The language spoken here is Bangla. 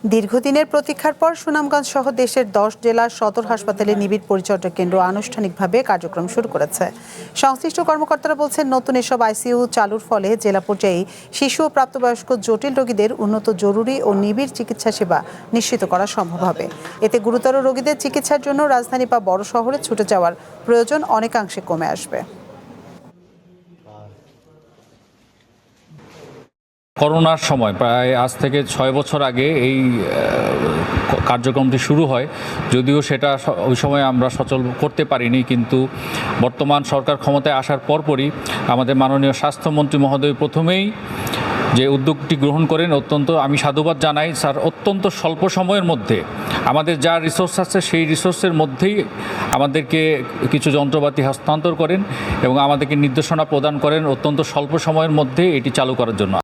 দীর্ঘদিনের প্রতীক্ষার পর সুনামগঞ্জ সহ দেশের 10 জেলার সদর হাসপাতালে নিবিড় পরিচর্যা কেন্দ্র আনুষ্ঠানিকভাবে কার্যক্রম শুরু করেছে। সংশ্লিষ্ট কর্মকর্তারা বলছেন, নতুন এসব আইসিইউ চালুর ফলে জেলা পর্যায়ে শিশু ও প্রাপ্তবয়স্ক জটিল রোগীদের উন্নত জরুরি ও নিবিড় চিকিৎসা সেবা নিশ্চিত করা সম্ভব হবে। এতে গুরুতর রোগীদের চিকিৎসার জন্য রাজধানী বা বড় শহরে ছুটে যাওয়ার প্রয়োজন অনেকাংশে কমে আসবে। করোনার সময় প্রায় আজ থেকে 6 বছর আগে এই কার্যক্রমটি শুরু হয়, যদিও সেটা ওই সময় আমরা সচল করতে পারিনি, কিন্তু বর্তমান সরকার ক্ষমতায় আসার পরপরই আমাদের মাননীয় স্বাস্থ্যমন্ত্রী মহোদয় প্রথমেই যে উদ্যোগটি গ্রহণ করেন, আমি সাধুবাদ জানাই স্যার। অত্যন্ত স্বল্প সময়ের মধ্যে আমাদের যা রিসোর্স আছে সেই রিসোর্সের মধ্যেই আমাদেরকে কিছু যন্ত্রপাতি হস্তান্তর করেন এবং আমাদেরকে নির্দেশনা প্রদান করেন অত্যন্ত স্বল্প সময়ের মধ্যে এটি চালু করার জন্য।